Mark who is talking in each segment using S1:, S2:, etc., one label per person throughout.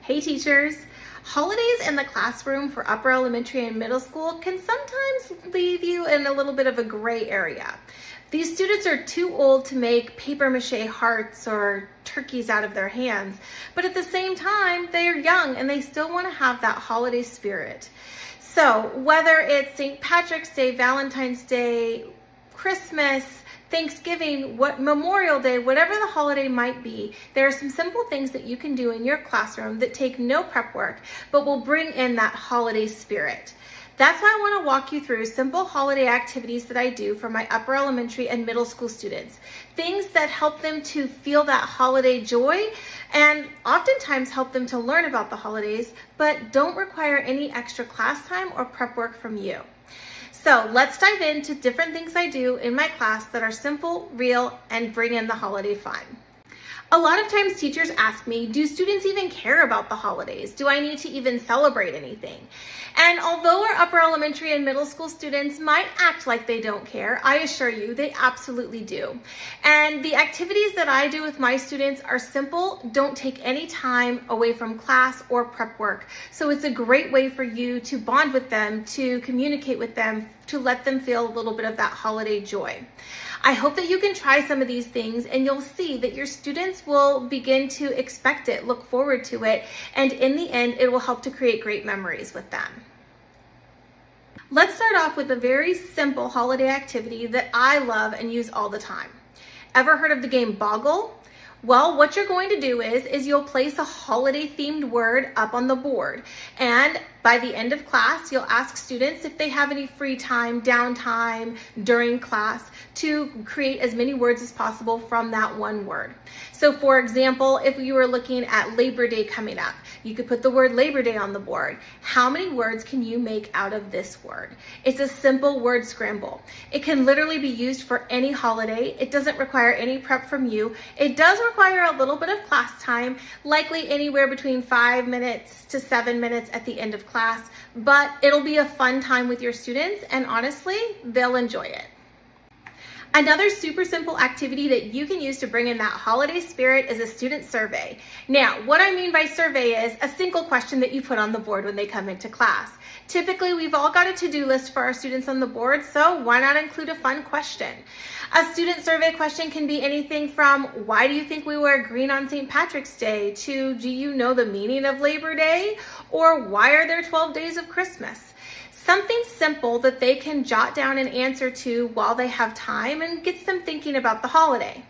S1: Hey teachers! Holidays in the classroom for upper elementary and middle school can sometimes leave you in a little bit of a gray area. These students are too old to make paper mache hearts or turkeys out of their hands, but at the same time, they are young and they still want to have that holiday spirit. So whether it's St. Patrick's Day, Valentine's Day, Christmas, Thanksgiving, Memorial Day, whatever the holiday might be, there are some simple things that you can do in your classroom that take no prep work, but will bring in that holiday spirit. That's why I want to walk you through simple holiday activities that I do for my upper elementary and middle school students. Things that help them to feel that holiday joy and oftentimes help them to learn about the holidays, but don't require any extra class time or prep work from you. So let's dive into different things I do in my class that are simple, real, and bring in the holiday fun. A lot of times teachers ask me, do students even care about the holidays? Do I need to even celebrate anything? And although our upper elementary and middle school students might act like they don't care, I assure you they absolutely do. And the activities that I do with my students are simple, don't take any time away from class or prep work. So it's a great way for you to bond with them, to communicate with them, to let them feel a little bit of that holiday joy. I hope that you can try some of these things and you'll see that your students will begin to expect it, look forward to it, and in the end, it will help to create great memories with them. Let's start off with a very simple holiday activity that I love and use all the time. Ever heard of the game Boggle? Well, what you're going to do is you'll place a holiday themed word up on the board, and by the end of class, you'll ask students if they have any free time, downtime during class to create as many words as possible from that one word. So for example, if you were looking at Labor Day coming up, you could put the word Labor Day on the board. How many words can you make out of this word? It's a simple word scramble. It can literally be used for any holiday. It doesn't require any prep from you. It does require a little bit of class time, likely anywhere between 5 minutes to 7 minutes at the end of class, but it'll be a fun time with your students, and honestly, they'll enjoy it. Another super simple activity that you can use to bring in that holiday spirit is a student survey. Now, what I mean by survey is a single question that you put on the board when they come into class. Typically, we've all got a to-do list for our students on the board, so why not include a fun question? A student survey question can be anything from, why do you think we wear green on St. Patrick's Day, to, do you know the meaning of Labor Day, or why are there 12 days of Christmas? Something simple that they can jot down an answer to while they have time and gets them thinking about the holiday.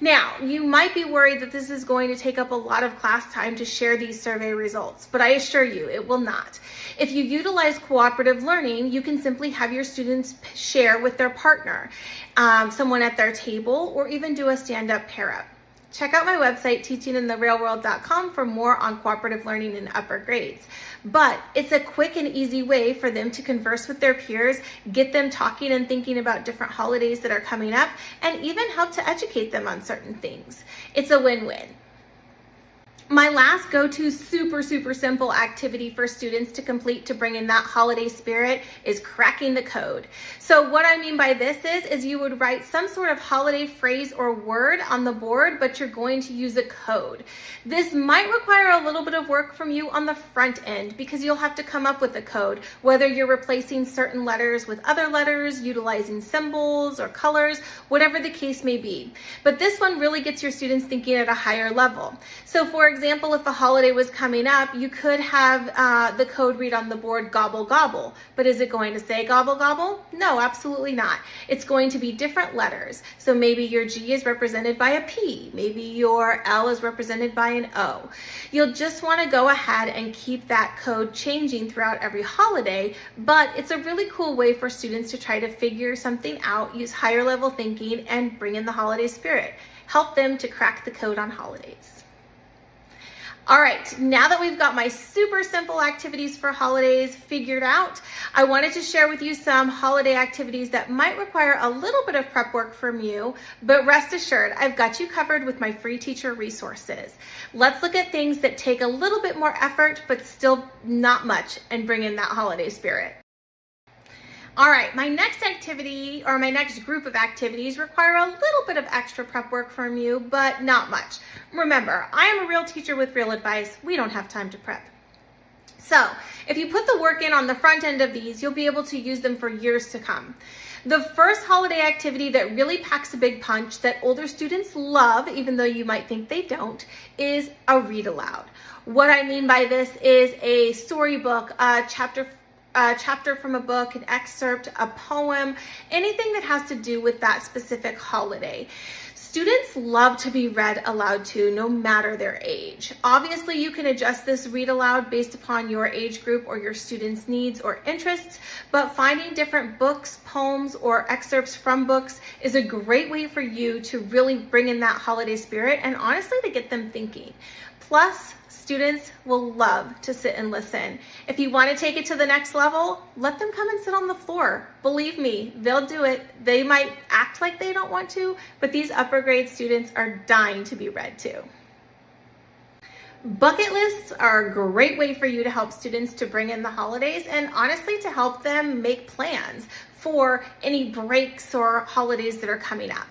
S1: Now, you might be worried that this is going to take up a lot of class time to share these survey results, but I assure you it will not. If you utilize cooperative learning, you can simply have your students share with their partner, someone at their table, or even do a stand-up pair-up. Check out my website, teachingintherealworld.com, for more on cooperative learning in upper grades. But it's a quick and easy way for them to converse with their peers, get them talking and thinking about different holidays that are coming up, and even help to educate them on certain things. It's a win-win. My last go-to super simple activity for students to complete to bring in that holiday spirit is cracking the code. So what I mean by this is you would write some sort of holiday phrase or word on the board, but you're going to use a code. This might require a little bit of work from you on the front end because you'll have to come up with a code, whether you're replacing certain letters with other letters, utilizing symbols or colors, whatever the case may be. But this one really gets your students thinking at a higher level. So for example, if a holiday was coming up, you could have the code read on the board, gobble gobble. But is it going to say gobble gobble? No, absolutely not. It's going to be different letters. So maybe your G is represented by a P. Maybe your L is represented by an O. You'll just want to go ahead and keep that code changing throughout every holiday, but it's a really cool way for students to try to figure something out, use higher level thinking, and bring in the holiday spirit. Help them to crack the code on holidays. All right, now that we've got my super simple activities for holidays figured out, I wanted to share with you some holiday activities that might require a little bit of prep work from you, but rest assured, I've got you covered with my free teacher resources. Let's look at things that take a little bit more effort, but still not much, and bring in that holiday spirit. All right, my next activity or my next group of activities require a little bit of extra prep work from you, but not much. Remember, I am a real teacher with real advice. We don't have time to prep. So if you put the work in on the front end of these, you'll be able to use them for years to come. The first holiday activity that really packs a big punch that older students love, even though you might think they don't, is a read aloud. What I mean by this is a storybook, a chapter from a book, an excerpt, a poem, anything that has to do with that specific holiday. Students love to be read aloud to, no matter their age. Obviously, you can adjust this read aloud based upon your age group or your students' needs or interests, but finding different books, poems, or excerpts from books is a great way for you to really bring in that holiday spirit and honestly to get them thinking. Plus, students will love to sit and listen. If you want to take it to the next level, let them come and sit on the floor. Believe me, they'll do it. They might act like they don't want to, but these upper grade students are dying to be read to. Bucket lists are a great way for you to help students to bring in the holidays and honestly to help them make plans for any breaks or holidays that are coming up.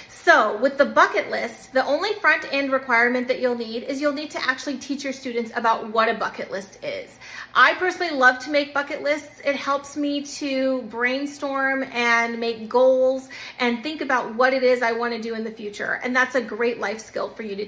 S1: So with the bucket list, the only front end requirement that you'll need is you'll need to actually teach your students about what a bucket list is. I personally love to make bucket lists. It helps me to brainstorm and make goals and think about what it is I want to do in the future. And that's a great life skill for you to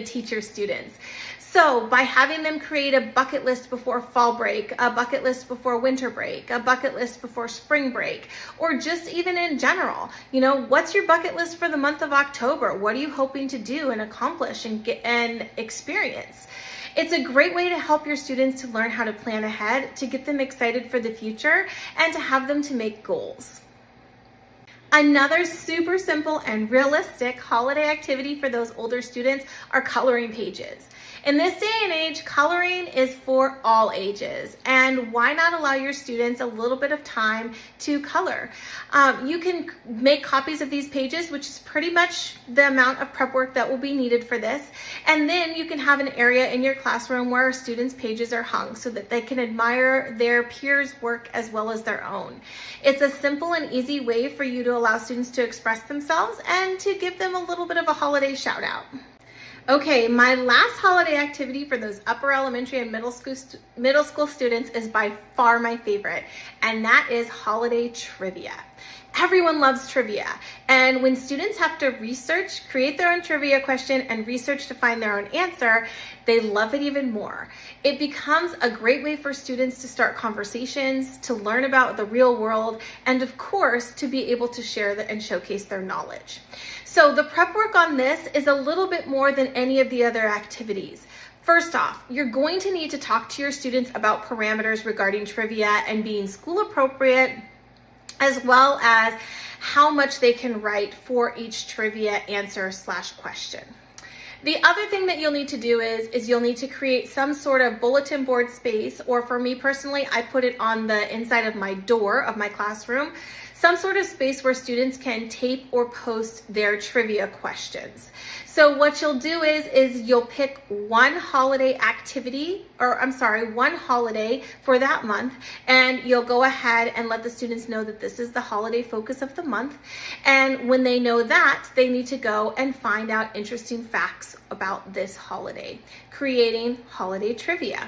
S1: teach your students. So by having them create a bucket list before fall break, a bucket list before winter break, a bucket list before spring break, or just even in general, what's your bucket list for the month of October? What are you hoping to do and accomplish and get and experience? It's a great way to help your students to learn how to plan ahead, to get them excited for the future, and to have them to make goals. Another super simple and realistic holiday activity for those older students are coloring pages. In this day and age, coloring is for all ages, and why not allow your students a little bit of time to color? You can make copies of these pages, which is pretty much the amount of prep work that will be needed for this, and then you can have an area in your classroom where students' pages are hung so that they can admire their peers' work as well as their own. It's a simple and easy way for you to allow students to express themselves and to give them a little bit of a holiday shout out. Okay, my last holiday activity for those upper elementary and middle school students is by far my favorite, and that is holiday trivia. Everyone loves trivia, and when students have to research, create their own trivia question and research to find their own answer, they love it even more. It becomes a great way for students to start conversations, to learn about the real world, and of course, to be able to share and showcase their knowledge. So the prep work on this is a little bit more than any of the other activities. First off, you're going to need to talk to your students about parameters regarding trivia and being school appropriate, as well as how much they can write for each trivia answer / question. The other thing that you'll need to do is you'll need to create some sort of bulletin board space, or for me personally, I put it on the inside of my door of my classroom, some sort of space where students can tape or post their trivia questions. So what you'll do is you'll pick one holiday for that month, and you'll go ahead and let the students know that this is the holiday focus of the month. And when they know that, they need to go and find out interesting facts about this holiday, creating holiday trivia.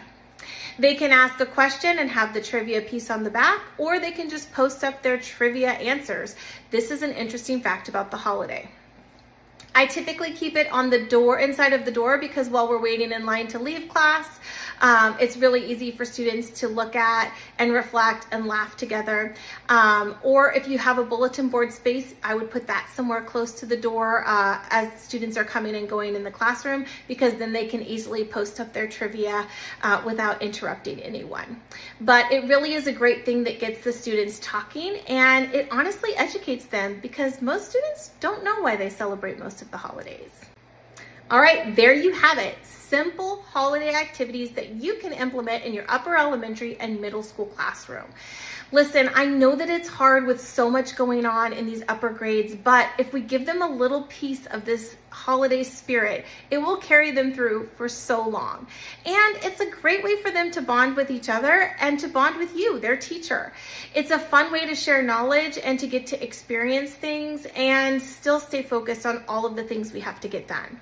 S1: They can ask a question and have the trivia piece on the back, or they can just post up their trivia answers. This is an interesting fact about the holiday. I typically keep it on the door, inside of the door, because while we're waiting in line to leave class, it's really easy for students to look at and reflect and laugh together. Or if you have a bulletin board space, I would put that somewhere close to the door as students are coming and going in the classroom, because then they can easily post up their trivia without interrupting anyone. But it really is a great thing that gets the students talking, and it honestly educates them, because most students don't know why they celebrate most of the holidays. All right, there you have it. Simple holiday activities that you can implement in your upper elementary and middle school classroom. Listen, I know that it's hard with so much going on in these upper grades, but if we give them a little piece of this holiday spirit, it will carry them through for so long. And it's a great way for them to bond with each other and to bond with you, their teacher. It's a fun way to share knowledge and to get to experience things and still stay focused on all of the things we have to get done.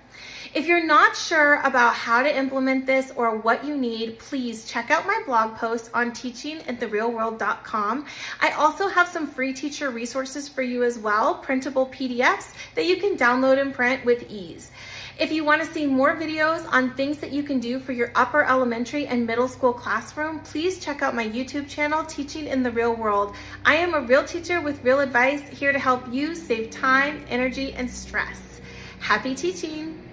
S1: If you're not sure about how to implement this or what you need, please check out my blog post on teachingintherealworld.com. I also have some free teacher resources for you as well, printable PDFs that you can download and print with ease. If you want to see more videos on things that you can do for your upper elementary and middle school classroom, please check out my YouTube channel, Teaching in the Real World. I am a real teacher with real advice, here to help you save time, energy, and stress. Happy teaching!